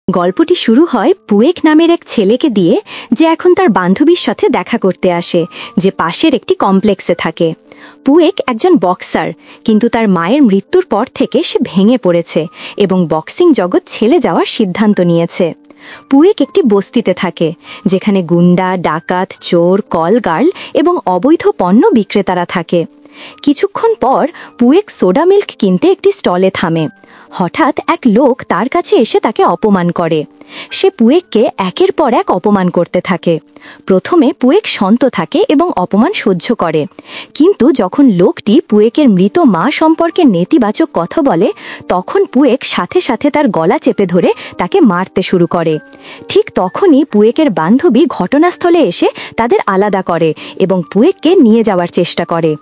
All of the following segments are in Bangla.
গল্পটি শুরু হয় পুয়েক নামের এক ছেলেকে দিয়ে, যে এখন তার বান্ধবীর সাথে দেখা করতে আসে, যে পাশের একটি কমপ্লেক্সে থাকে। পুয়েক একজন বক্সার, কিন্তু তার মায়ের মৃত্যুর পর থেকে সে ভেঙে পড়েছে এবং বক্সিং জগৎ ছেড়ে যাওয়ার সিদ্ধান্ত নিয়েছে। পুয়েক একটি বস্তিতে থাকে, যেখানে গুন্ডা, ডাকাত, চোর, কল গার্ল এবং অবৈধ পণ্য বিক্রেতারা থাকে। কিছুক্ষণ পর পুয়েক সোডা মিল্ক কিনতে একটি স্টলে থামে। হঠাৎ এক লোক তার কাছে এসে তাকে অপমান করে। সে পুয়েককে একের পর এক অপমান করতে থাকে। প্রথমে পুয়েক শান্ত থাকে এবং অপমান সহ্য করে, কিন্তু যখন লোকটি পুয়েকের মৃত মা সম্পর্কে নেতিবাচক কথা বলে, তখন পুয়েক সাথে সাথে তার গলা চেপে ধরে তাকে মারতে শুরু করে। ঠিক তখনই পুয়েকের বান্ধবী ঘটনাস্থলে এসে তাদের আলাদা করে এবং পুয়েককে নিয়ে যাওয়ার চেষ্টা করে।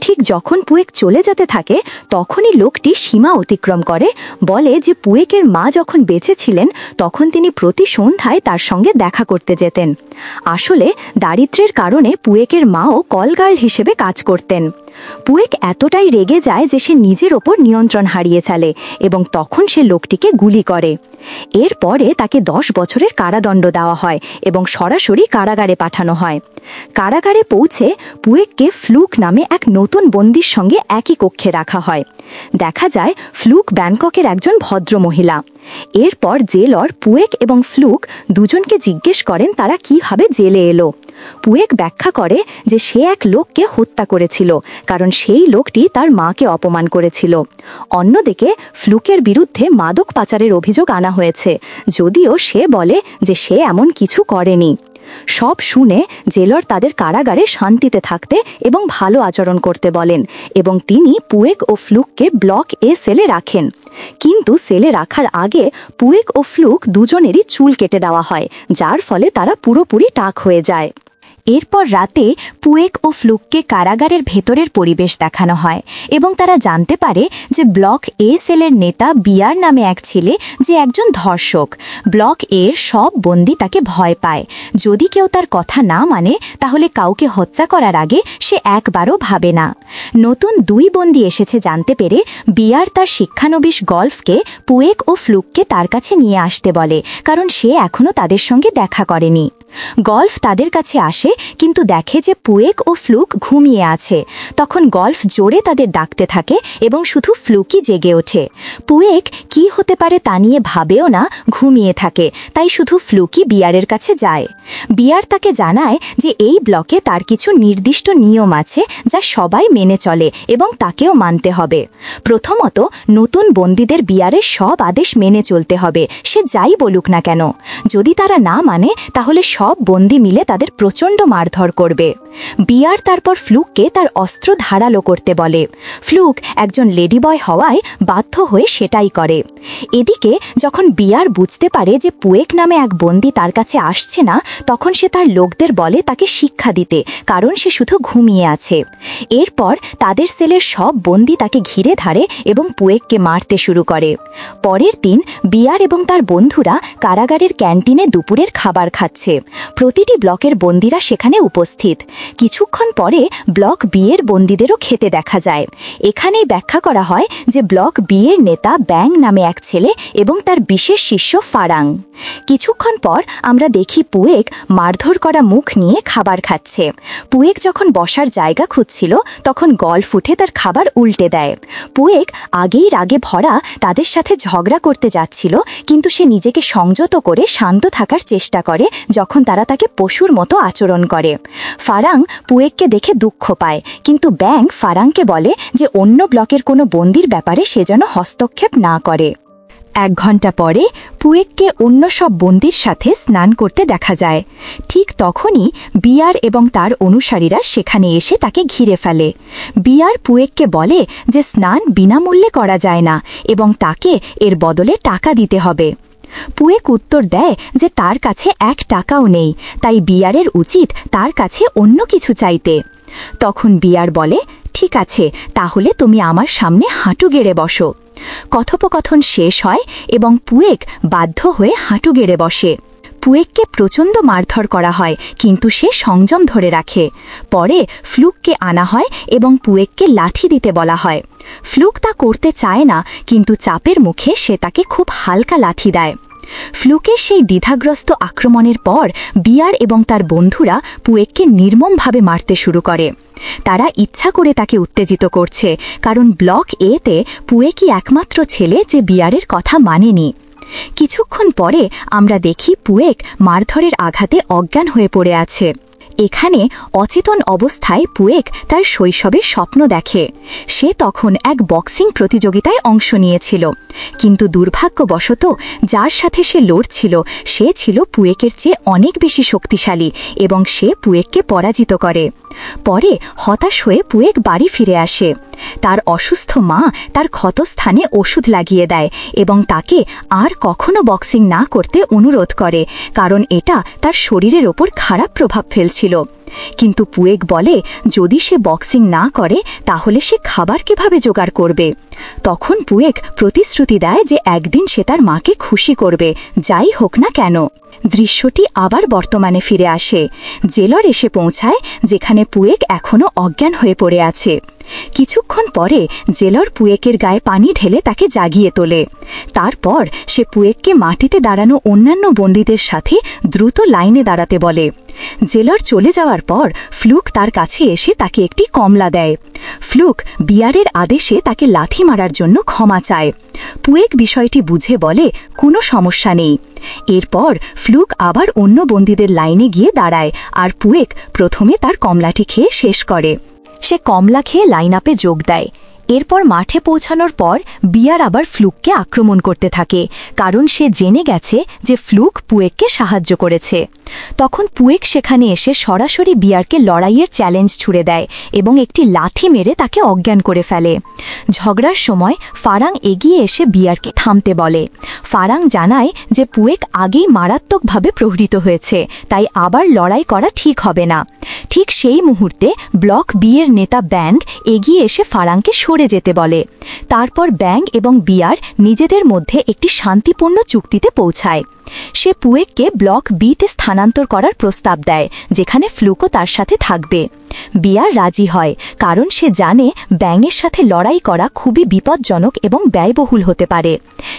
ঠিক যখন পুয়েক চলে যেতে থাকে, তখনই লোকটি সীমা অতিক্রম করে, বলে যে পুয়েকের মা যখন বেঁচে ছিলেন তখন তিনি প্রতি সন্ধ্যায় তার সঙ্গে দেখা করতে যেতেন। আসলে দারিদ্র্যের কারণে পুয়েকের মাও কলগার্ল হিসেবে কাজ করতেন। পুয়েক এতটাই রেগে যায় যে সে নিজের ওপর নিয়ন্ত্রণ হারিয়ে ফেলে এবং তখন সে লোকটিকে গুলি করে। এরপরে তাকে 10 বছরের কারাদণ্ড দেওয়া হয় এবং সরাসরি কারাগারে পাঠানো হয়। কারাগারে পৌঁছে পুয়েককে ফ্লুক নামে এক নতুন বন্দির সঙ্গে একই কক্ষে রাখা হয়। দেখা যায় ফ্লুক ব্যাংককের একজন ভদ্র মহিলা। এরপর জেলর পুয়েক এবং ফ্লুক দুজনকে জিজ্ঞেস করেন তারা কিভাবে জেলে এলো। পুয়েক ব্যাখ্যা করে যে সে এক লোককে হত্যা করেছিল, কারণ সেই লোকটি তার মাকে অপমান করেছিল। অন্যদিকে ফ্লুকের বিরুদ্ধে মাদক পাচারের অভিযোগ আনা হয়েছে, যদিও সে বলে যে সে এমন কিছু করেনি। সব শুনে জেলর তাদের কারাগারে শান্তিতে থাকতে এবং ভালো আচরণ করতে বলেন এবং তিনি পুয়েক ও ফ্লুককে ব্লক এ সেলে রাখেন। কিন্তু সেলে রাখার আগে পুয়েক ও ফ্লুক দুজনেরই চুল কেটে দেওয়া হয়, যার ফলে তারা পুরোপুরি টাক হয়ে যায়। এরপর রাতে পুয়েক ও ফ্লুককে কারাগারের ভেতরের পরিবেশ দেখানো হয় এবং তারা জানতে পারে যে ব্লক এ সেলের নেতা বিয়ার নামে এক ছেলে, যে একজন ধর্ষক। ব্লক এর সব বন্দী তাকে ভয় পায়। যদি কেউ তার কথা না মানে, তাহলে কাউকে হত্যা করার আগে সে একবারও ভাবে না। নতুন 2 বন্দী এসেছে জানতে পেরে বিয়ার তার শিক্ষানবিশ গল্ফকে পুয়েক ও ফ্লুককে তার কাছে নিয়ে আসতে বলে, কারণ সে এখনও তাদের সঙ্গে দেখা করেনি। গল্ফ তাদের কাছে আসে, কিন্তু দেখে যে পুয়েক ও ফ্লুক ঘুমিয়ে আছে। তখন গল্ফ জোরে তাদের ডাকতে থাকে এবং শুধু ফ্লুকই জেগে ওঠে। পুয়েক কি হতে পারে তা নিয়ে ভাবেও না, ঘুমিয়ে থাকে। তাই শুধু ফ্লুকই বিয়ারের কাছে যায়। বিয়ার তাকে জানায় যে এই ব্লকে তার কিছু নির্দিষ্ট নিয়ম আছে যা সবাই মেনে চলে এবং তাকেও মানতে হবে। প্রথমত, নতুন বন্দীদের বিয়ারের সব আদেশ মেনে চলতে হবে, সে যাই বলুক না কেন। যদি তারা না মানে, তাহলে সব বন্দী মিলে তাদের প্রচণ্ড মারধর করবে। বিয়ার তারপর ফ্লুককে তার অস্ত্র ধারালো করতে বলে। ফ্লুক একজন লেডিবয় হওয়ায় বাধ্য হয়ে সেটাই করে। এদিকে যখন বিয়ার বুঝতে পারে যে পুয়েক নামে এক বন্দী তার কাছে আসছে না, তখন সে তার লোকদের বলে তাকে শিক্ষা দিতে, কারণ সে শুধু ঘুমিয়ে আছে। এরপর তাদের সেলের সব বন্দী তাকে ঘিরে ধরে এবং পুয়েককে মারতে শুরু করে। পরের দিন বিয়ার এবং তার বন্ধুরা কারাগারের ক্যান্টিনে দুপুরের খাবার খাচ্ছে। প্রতিটি ব্লকের বন্দীরা সেখানে উপস্থিত। কিছুক্ষণ পরে ব্লক বি এর বন্দীদেরও খেতে দেখা যায়। এখানেই ব্যাখ্যা করা হয় যে ব্লক বি এর নেতা ব্যাং নামে এক ছেলে এবং তার বিশেষ শিষ্য ফারাং। কিছুক্ষণ পর আমরা দেখি পুয়েক মারধর করা মুখ নিয়ে খাবার খাচ্ছে। পুয়েক যখন বসার জায়গা খুঁজছিল, তখন গল্ফ উঠে তার খাবার উল্টে দেয়। পুয়েক আগেই রাগে ভরা তাদের সাথে ঝগড়া করতে যাচ্ছিল, কিন্তু সে নিজেকে সংযত করে শান্ত থাকার চেষ্টা করে যখন তারা তাকে পশুর মতো আচরণ করে। ফারাং পুয়েককে দেখে দুঃখ পায়, কিন্তু ব্যাং ফারাংকে বলে যে অন্য ব্লকের কোনো বন্দির ব্যাপারে সে যেন হস্তক্ষেপ না করে। 1 ঘন্টা পরে পুয়েককে অন্য সব বন্দির সাথে স্নান করতে দেখা যায়। ঠিক তখনই বিয়ার এবং তার অনুসারীরা সেখানে এসে তাকে ঘিরে ফেলে। বিয়ার পুয়েককে বলে যে স্নান বিনামূল্যে করা যায় না এবং তাকে এর বদলে টাকা দিতে হবে। পুয়েক উত্তর দেয় যে তার কাছে 1 টাকাও নেই, তাই বিয়ারের উচিত তার কাছে অন্য কিছু চাইতে। তখন বিয়ার বলে, ঠিক আছে, তাহলে তুমি আমার সামনে হাঁটু গেড়ে বসো। কথোপকথন শেষ হয় এবং পুয়েক বাধ্য হয়ে হাঁটু গেড়ে বসে। পুয়েককে প্রচণ্ড মারধর করা হয়, কিন্তু সে সংযম ধরে রাখে। পরে ফ্লুককে আনা হয় এবং পুয়েককে লাঠি দিতে বলা হয়। ফ্লুক তা করতে চায় না, কিন্তু চাপের মুখে সে তাকে খুব হালকা লাঠি দেয়। ফ্লুকের সেই দ্বিধাগ্রস্ত আক্রমণের পর বিয়ার এবং তার বন্ধুরা পুয়েককে নির্মমভাবে মারতে শুরু করে। তারা ইচ্ছা করে তাকে উত্তেজিত করছে, কারণ ব্লক এতে পুয়েকই একমাত্র ছেলে যে বিয়ারের কথা মানেনি। কিছুক্ষণ পরে আমরা দেখি পুয়েক মারধরের আঘাতে অজ্ঞান হয়ে পড়ে আছে। এখানে অচেতন অবস্থায় পুয়েক তার শৈশবের স্বপ্ন দেখে। সে তখন এক বক্সিং প্রতিযোগিতায় অংশ নিয়েছিল, কিন্তু দুর্ভাগ্যবশত যার সাথে সে লড়ছিল সে ছিল পুয়েকের চেয়ে অনেক বেশি শক্তিশালী এবং সে পুয়েককে পরাজিত করে। পরে হতাশ হয়ে পুয়েক বাড়ি ফিরে আসে। তার অসুস্থ মা তার ক্ষতস্থানে ওষুধ লাগিয়ে দেয় এবং তাকে আর কখনো বক্সিং না করতে অনুরোধ করে, কারণ এটা তার শরীরের ওপর খারাপ প্রভাব ফেলছিল। কিন্তু পুয়েক বলে যদি সে বক্সিং না করে তাহলে সে খাবার কিভাবে জোগাড় করবে। তখন পুয়েক প্রতিশ্রুতি দেয় যে একদিন সে তার মাকে খুশি করবে, যাই হোক না কেন। দৃশ্যটি আবার বর্তমানে ফিরে আসে। জেলর এসে পৌঁছায়, যেখানে পুয়েক এখনও অজ্ঞান হয়ে পড়ে আছে। কিছুক্ষণ পরে জেলর পুয়েকের গায়ে পানি ঢেলে তাকে জাগিয়ে তোলে। তারপর সে পুয়েককে মাটিতে দাঁড়ানো অন্যান্য বন্দীদের সাথে দ্রুত লাইনে দাঁড়াতে বলে। জেলর চলে যাওয়ার পর ফ্লুক তার কাছে এসে তাকে একটি কমলা দেয়। ফ্লুক বিয়ারের আদেশে তাকে লাথি মারার জন্য ক্ষমা চায়। পুয়েক বিষয়টি বুঝে বলে কোনো সমস্যা নেই। এরপর ফ্লুক আবার অন্য বন্দীদের লাইনে গিয়ে দাঁড়ায়, আর পুয়েক প্রথমে তার কমলাটি খেয়ে শেষ করে। সে কমলা খেয়ে লাইন আপে যোগ দেয়। এরপর মাঠে পৌঁছানোর পর বিয়ার আবার ফ্লুককে আক্রমণ করতে থাকে, কারণ সে জেনে গেছে যে ফ্লুক পুয়েককে সাহায্য করেছে। তখন পুয়েক সেখানে এসে সরাসরি বিয়ারকে লড়াইয়ের চ্যালেঞ্জ ছুড়ে দেয় এবং একটি লাথি মেরে তাকে অজ্ঞান করে ফেলে। ঝগড়ার সময় ফারাং এগিয়ে এসে বিয়ারকে থামতে বলে। ফারাং জানায় যে পুয়েক আগেই মারাত্মকভাবে প্রহৃত হয়েছে, তাই আবার লড়াই করা ঠিক হবে না। ঠিক সেই মুহূর্তে ব্লক বি এর নেতা ব্যাং এগিয়ে এসে ফারাংকে সরে যেতে বলে। তারপর ব্যাং এবং বিয়ার নিজেদের মধ্যে একটি শান্তিপূর্ণ চুক্তিতে পৌঁছায়। সে পুয়েককে ব্লক বিতে স্থানান্তর করার প্রস্তাব দেয়, যেখানে ফ্লুকও তার সাথে থাকবে। বিয়ার রাজি হয়, কারণ সে জানে ব্যাঙের সাথে লড়াই করা খুবই বিপজ্জনক এবং ব্যয়বহুল হতে পারে।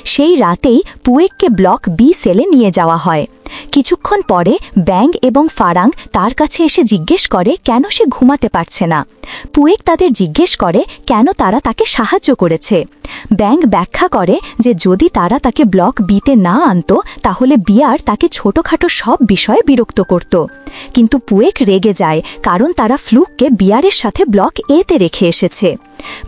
সেই রাতেই পুয়েককে ব্লক বি সেলে নিয়ে যাওয়া হয়। কিছুক্ষণ পরে ব্যাং এবং ফারাং তার কাছে এসে জিজ্ঞেস করে কেন সে ঘুমাতে পারছে না। পুয়েক তাদের জিজ্ঞেস করে কেন তারা তাকে সাহায্য করেছে। ব্যাং ব্যাখ্যা করে যে যদি তারা তাকে ব্লক বিতে না আনত তাহলে বিয়ার তাকে ছোটখাটো সব বিষয়ে বিরক্ত করত। কিন্তু পুয়েক রেগে যায়, কারণ তারা ফ্লুককে বিয়ারের সাথে ব্লক এতে রেখে এসেছে।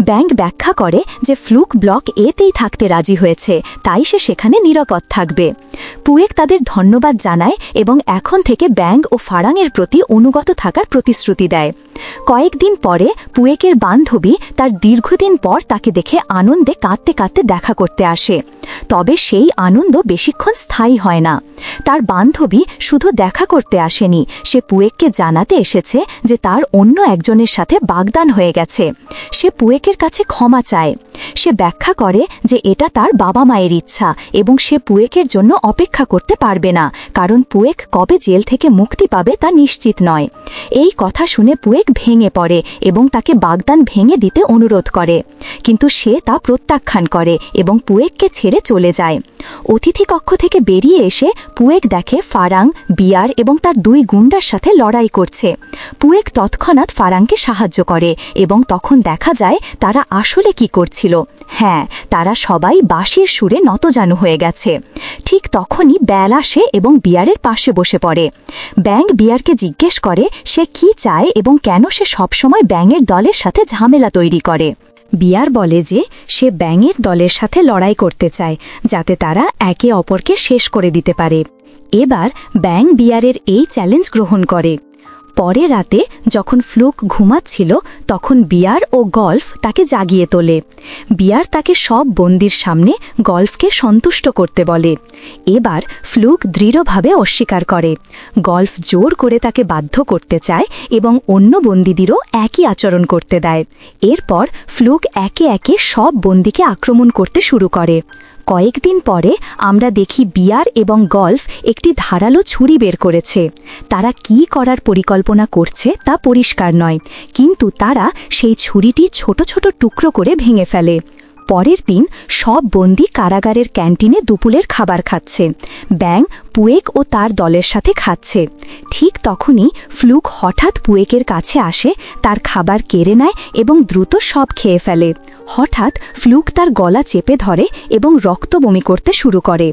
ব্যাং ব্যাখ্যা করে যে ফ্লুক ব্লক এতেই থাকতে রাজি হয়েছে, তাই সে সেখানে নিরাপদ থাকবে। পুয়েক তাদের ধন্যবাদ জানায় এবং এখন থেকে ব্যাং ও ফারাংয়ের প্রতি অনুগত থাকার প্রতিশ্রুতি দেয়। কয়েকদিন পরে পুয়েকের বান্ধবী তার দীর্ঘদিন পর তাকে দেখে আনন্দে কাঁদতে কাঁদতে দেখা করতে আসে। তবে সেই আনন্দ বেশিক্ষণ স্থায়ী হয় না। তার বান্ধবী শুধু দেখা করতে আসেনি, সে পুয়েককে জানাতে এসেছে যে তার অন্য একজনের সাথে বাগদান হয়ে গেছে। সে পুয়েকের কাছে ক্ষমা চায়। সে ব্যাখ্যা করে যে এটা তার বাবা মায়ের ইচ্ছা এবং সে পুয়েকের জন্য অপেক্ষা করতে পারবে না, কারণ পুয়েক কবে জেল থেকে মুক্তি পাবে তা নিশ্চিত নয়। এই কথা শুনে পুয়েক ভেঙে পড়ে এবং তাকে বাগদান ভেঙে দিতে অনুরোধ করে, কিন্তু সে তা প্রত্যাখ্যান করে এবং পুয়েককে ছেড়ে চলে যায়। অতিথি কক্ষ থেকে বেরিয়ে এসে পুয়েক দেখে ফারাং, বিয়ার এবং তার দুই গুন্ডার সাথে লড়াই করছে। পুয়েক তৎক্ষণাৎ ফারাংকে সাহায্য করে এবং তখন দেখা যায় তারা আসলে কি করছিল। হ্যাঁ, তারা সবাই বাঁশির সুরে নতজানু হয়ে গেছে। ঠিক তখনই ব্যাল আসে এবং বিয়ারের পাশে বসে পড়ে। ব্যাং বিয়ারকে জিজ্ঞেস করে সে কি চায় এবং কেন সে সবসময় ব্যাঙের দলের সাথে ঝামেলা তৈরি করে। বিয়ার বলে যে সে ব্যাঙের দলের সাথে লড়াই করতে চায়, যাতে তারা একে অপরকে শেষ করে দিতে পারে। এবার ব্যাং বিয়ারের এই চ্যালেঞ্জ গ্রহণ করে। পরে রাতে যখন ফ্লুক ঘুমাচ্ছিল তখন বিয়ার ও গল্ফ তাকে জাগিয়ে তোলে। বিয়ার তাকে সব বন্দির সামনে গল্ফকে সন্তুষ্ট করতে বলে। এবার ফ্লুক দৃঢ়ভাবে অস্বীকার করে। গল্ফ জোর করে তাকে বাধ্য করতে চায় এবং অন্য বন্দীদেরও একই আচরণ করতে দেয়। এরপর ফ্লুক একে একে সব বন্দীকে আক্রমণ করতে শুরু করে। কয়েকদিন পরে আমরা দেখি বিয়ার এবং গল্ফ একটি ধারালো ছুরি বের করেছে। তারা কি করার পরিকল্পনা করছে তা পরিষ্কার নয়, কিন্তু তারা সেই ছুরিটি ছোট ছোট টুকরো করে ভেঙে ফেলে। পরের দিন সব বন্দী কারাগারের ক্যান্টিনে দুপুরের খাবার খাচ্ছে। ব্যাং পুয়েক ও তার দলের সাথে খাচ্ছে। ঠিক তখনই ফ্লুক হঠাৎ পুয়েকের কাছে আসে, তার খাবার কেড়ে নেয় এবং দ্রুত সব খেয়ে ফেলে। হঠাৎ ফ্লুক তার গলা চেপে ধরে এবং রক্ত বমি করতে শুরু করে।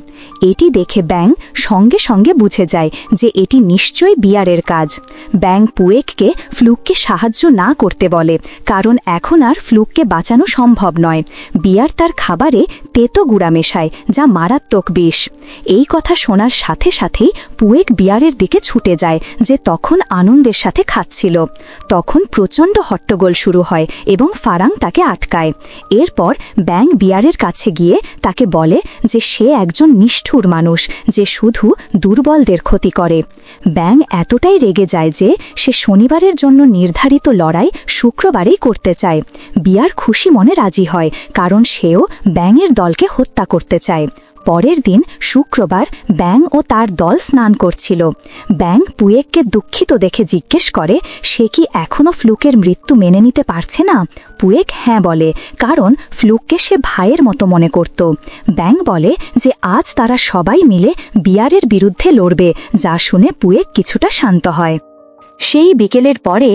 এটি দেখে ব্যাং সঙ্গে সঙ্গে বুঝে যায় যে এটি নিশ্চয়ই বিয়ারের কাজ। ব্যাং পুয়েককে ফ্লুককে সাহায্য না করতে বলে, কারণ এখন আর ফ্লুককে বাঁচানো সম্ভব নয়। বিয়ার তার খাবারে তেতো গুঁড়া মেশায়, যা মারাত্মক বিষ। এই কথা শোনার সাথে সাথেই পুয়েক বিয়ারের দিকে ছুটে যায়, যে তখন আনন্দের সাথে খাচ্ছিল। তখন প্রচণ্ড হট্টগোল শুরু হয় এবং ফারাং তাকে আটকায়। এরপর ব্যাং বিয়ারের কাছে গিয়ে তাকে বলে যে সে একজন নিষ্ঠুর মানুষ, যে শুধু দুর্বলদের ক্ষতি করে। ব্যাং এতটাই রেগে যায় যে সে শনিবারের জন্য নির্ধারিত লড়াই শুক্রবারেই করতে চায়। বিয়ার খুশি মনে রাজি হয়, কারণ সেও ব্যাংয়ের দলকে হত্যা করতে চায়। পরের দিন শুক্রবার ব্যাং ও তার দল স্নান করছিল। ব্যাং পুয়েককে দুঃখিত দেখে জিজ্ঞেস করে সে কি এখনও ফ্লুকের মৃত্যু মেনে নিতে পারছে না। পুয়েক হ্যাঁ বলে, কারণ ফ্লুককে সে ভাইয়ের মতো মনে করত। ব্যাং বলে যে আজ তারা সবাই মিলে বিয়ারের বিরুদ্ধে লড়বে, যা শুনে পুয়েক কিছুটা শান্ত হয়। সেই বিকেলের পরে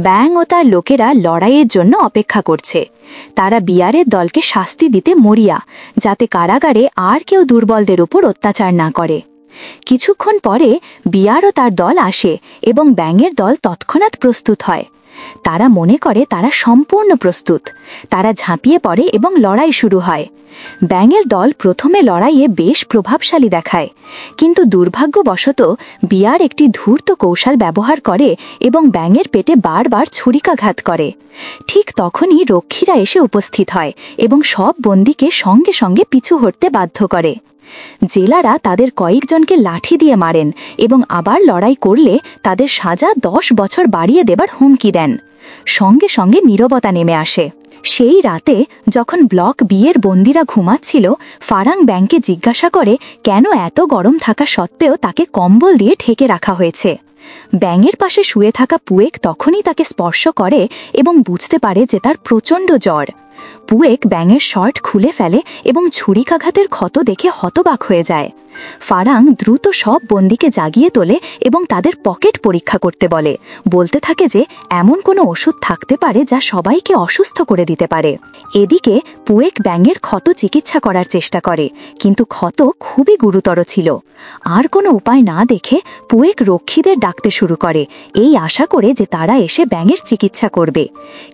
ব্যাং ও তার লোকেরা লড়াইয়ের জন্য অপেক্ষা করছে। তারা বিয়ারের দলকে শাস্তি দিতে মরিয়া, যাতে কারাগারে আর কেউ দুর্বলদের উপর অত্যাচার না করে। কিছুক্ষণ পরে বিয়ার ও তার দল আসে এবং ব্যাঙের দল তৎক্ষণাৎ প্রস্তুত হয়। তারা মনে করে তারা সম্পূর্ণ প্রস্তুত। তারা ঝাঁপিয়ে পড়ে এবং লড়াই শুরু হয়। ব্যাঙের দল প্রথমে লড়াইয়ে বেশ প্রভাবশালী দেখায়, কিন্তু দুর্ভাগ্যবশত বিয়ার একটি ধূর্ত কৌশল ব্যবহার করে এবং ব্যাঙের পেটে বারবার ছুরিকাঘাত করে। ঠিক তখনই রক্ষীরা এসে উপস্থিত হয় এবং সব বন্দীকে সঙ্গে সঙ্গে পিছু হটতে বাধ্য করে। জেলারা তাদের কয়েকজনকে লাঠি দিয়ে মারেন এবং আবার লড়াই করলে তাদের সাজা 10 বছর বাড়িয়ে দেবার হুমকি দেন। সঙ্গে সঙ্গে নীরবতা নেমে আসে। সেই রাতে যখন ব্লক বিয়ের বন্দীরা ঘুমাচ্ছিল, ফারাং ব্যাংকে জিজ্ঞাসা করে কেন এত গরম থাকা সত্ত্বেও তাকে কম্বল দিয়ে ঢেকে রাখা হয়েছে। ব্যাঙের পাশে শুয়ে থাকা পুয়েক তখনই তাকে স্পর্শ করে এবং বুঝতে পারে যে তার প্রচণ্ড জ্বর। পুয়েক ব্যাঙের শর্ট খুলে ফেলে এবং ছুরিকাঘাতের ক্ষত দেখে হতবাক হয়ে যায়। ফারাং দ্রুত সব বন্দীকে জাগিয়ে তোলে এবং তাদের পকেট পরীক্ষা করতে বলতে থাকে যে এমন কোনো ওষুধ থাকতে পারে যা সবাইকে অসুস্থ করে দিতে পারে। এদিকে পুয়েক ব্যাঙের ক্ষত চিকিৎসা করার চেষ্টা করে, কিন্তু ক্ষত খুবই গুরুতর ছিল। আর কোনো উপায় না দেখে পুয়েক রক্ষীদের ডাকতে শুরু করে, এই আশা করে যে তারা এসে ব্যাঙের চিকিৎসা করবে।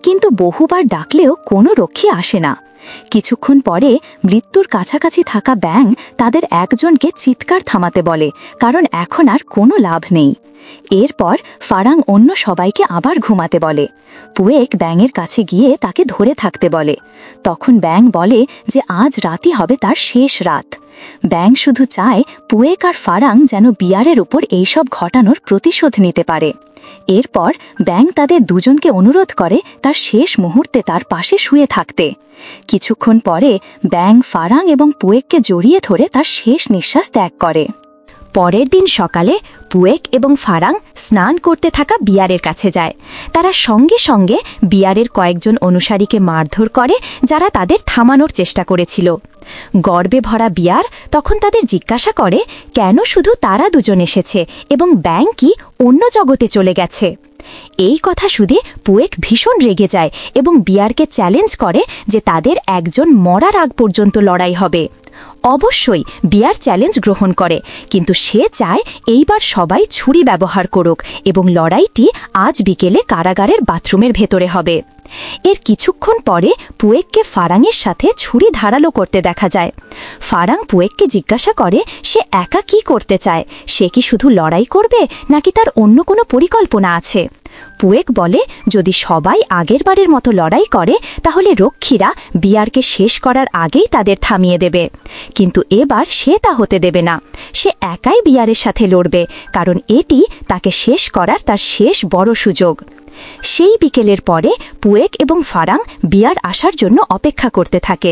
কিন্তু বহুবার ডাকলেও কোনো রক্ষী আসে না। কিছুক্ষণ পরে মৃত্যুর কাছাকাছি থাকা ব্যাং তাদের একজনকে চিৎকার থামাতে বলে, কারণ এখন আর কোনো লাভ নেই। এরপর ফারাং অন্য সবাইকে আবার ঘুমাতে বলে। পুয়েক ব্যাঙের কাছে গিয়ে তাকে ধরে থাকতে বলে। তখন ব্যাং বলে যে আজ রাতই হবে তার শেষ রাত। ব্যাং শুধু চায় পুয়েক আর ফারাং যেন বিয়ারের উপর এইসব ঘটানোর প্রতিশোধ নিতে পারে। এরপর ব্যাং তাদের দুজনকে অনুরোধ করে তার শেষ মুহূর্তে তার পাশে শুয়ে থাকতে। কিছুক্ষণ পরে ব্যাং ফারাং এবং পুয়েককে জড়িয়ে ধরে তার শেষ নিঃশ্বাস ত্যাগ করে। পরের দিন সকালে পুয়েক এবং ফারাং স্নান করতে থাকা বিয়ারের কাছে যায়। তারা সঙ্গে সঙ্গে বিয়ারের কয়েকজন অনুসারীকে মারধর করে, যারা তাদের থামানোর চেষ্টা করেছিল। গর্বে ভরা বিয়ার তখন তাদের জিজ্ঞাসা করে কেন শুধু তারা দুজন এসেছে এবং ব্যাং কি অন্য জগতে চলে গেছে। এই কথা শুনে পুয়েক ভীষণ রেগে যায় এবং বিয়ারকে চ্যালেঞ্জ করে যে তাদের একজন মরার আগ পর্যন্ত লড়াই হবে। অবশ্যই বিয়ার চ্যালেঞ্জ গ্রহণ করে, কিন্তু সে চায় এইবার সবাই ছুরি ব্যবহার করুক এবং লড়াইটি আজ বিকেলে কারাগারের বাথরুমের ভেতরে হবে। এর কিছুক্ষণ পরে পুয়েককে ফারাংয়ের সাথে ছুরি ধারালো করতে দেখা যায়। ফারাং পুয়েককে জিজ্ঞাসা করে সে একা কি করতে চায়, সে কি শুধু লড়াই করবে নাকি তার অন্য কোনো পরিকল্পনা আছে। পুয়েক বলে যদি সবাই আগেরবারের মতো লড়াই করে তাহলে রক্ষীরা বিয়ারকে শেষ করার আগেই তাদের থামিয়ে দেবে, কিন্তু এবার সে তা হতে দেবে না। সে একাই বিয়ারের সাথে লড়বে, কারণ এটি তাকে শেষ করার তার শেষ বড় সুযোগ। সেই বিকেলের পরে পুয়েক এবং ফারাং বিয়ার আসার জন্য অপেক্ষা করতে থাকে।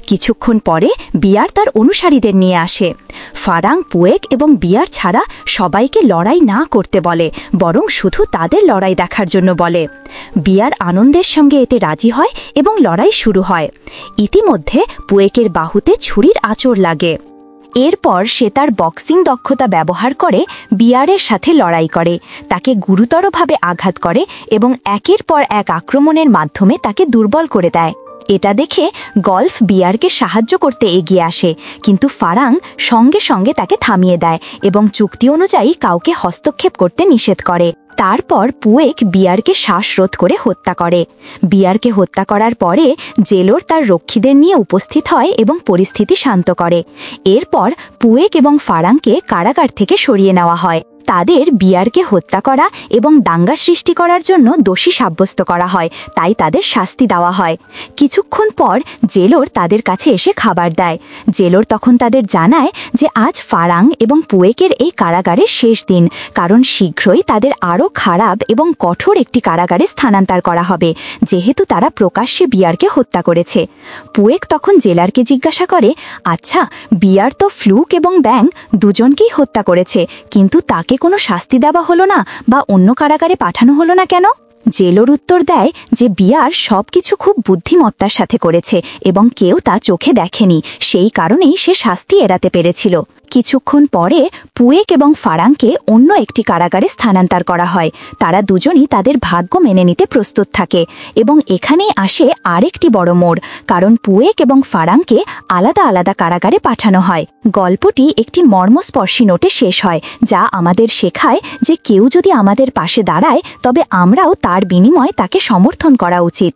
কিছুক্ষণ পরে বিয়ার তার অনুসারীদের নিয়ে আসে। ফারাং পুয়েক এবং বিয়ার ছাড়া সবাইকে লড়াই না করতে বলে, বরং শুধু তাদের লড়াই দেখার দেখার জন্য বলে। বিয়ার আনন্দের সঙ্গে এতে রাজি হয় এবং লড়াই শুরু হয়। ইতিমধ্যে পুয়েকের বাহুতে ছুরির আঁচড় লাগে। এরপর সে তার বক্সিং দক্ষতা ব্যবহার করে বিয়ারের সাথে লড়াই করে, তাকে গুরুতরভাবে আঘাত করে এবং একের পর এক আক্রমণের মাধ্যমে তাকে দুর্বল করে দেয়। এটা দেখে গল্ফ বিয়ারকে সাহায্য করতে এগিয়ে আসে, কিন্তু ফারাং সঙ্গে সঙ্গে তাকে থামিয়ে দেয় এবং চুক্তি অনুযায়ী কাউকে হস্তক্ষেপ করতে নিষেধ করে। তারপর পুয়েক বিয়ারকে শ্বাসরোধ করে হত্যা করে। বিয়ারকে হত্যা করার পরে জেলোর তার রক্ষীদের নিয়ে উপস্থিত হয় এবং পরিস্থিতি শান্ত করে। এরপর পুয়েক এবং ফারাংকে কারাগার থেকে সরিয়ে নেওয়া হয়। তাদের বিয়ারকে হত্যা করা এবং দাঙ্গা সৃষ্টি করার জন্য দোষী সাব্যস্ত করা হয়, তাই তাদের শাস্তি দেওয়া হয়। কিছুক্ষণ পর জেলোর তাদের কাছে এসে খাবার দেয়। জেলোর তখন তাদের জানায় যে আজ ফারাং এবং পুয়েকের এই কারাগারের শেষ দিন, কারণ শীঘ্রই তাদের আরও খারাপ এবং কঠোর একটি কারাগারে স্থানান্তর করা হবে, যেহেতু তারা প্রকাশ্যে বিয়ারকে হত্যা করেছে। পুয়েক তখন জেলারকে জিজ্ঞাসা করে, আচ্ছা, বিয়ার তো ফ্লুক এবং ব্যাং দুজনকেই হত্যা করেছে, কিন্তু তাকে কোনো শাস্তি দেওয়া হলো না বা অন্য কারাগারে পাঠানো হলো না কেন? জেলোর উত্তর দেয় যে বিয়ার সবকিছু খুব বুদ্ধিমত্তার সাথে করেছে এবং কেউ তা চোখে দেখেনি, সেই কারণেই সে শাস্তি এড়াতে পেরেছিল। কিছুক্ষণ পরে পুয়েক এবং ফারাংকে অন্য একটি কারাগারে স্থানান্তর করা হয়। তারা দুজনই তাদের ভাগ্য মেনে নিতে প্রস্তুত থাকে এবং এখানেই আসে আরেকটি বড় মোড়, কারণ পুয়েক এবং ফারাংকে আলাদা আলাদা কারাগারে পাঠানো হয়। গল্পটি একটি মর্মস্পর্শী নোটে শেষ হয়, যা আমাদের শেখায় যে কেউ যদি আমাদের পাশে দাঁড়ায় তবে আমরাও তার বিনিময়ে তাকে সমর্থন করা উচিত।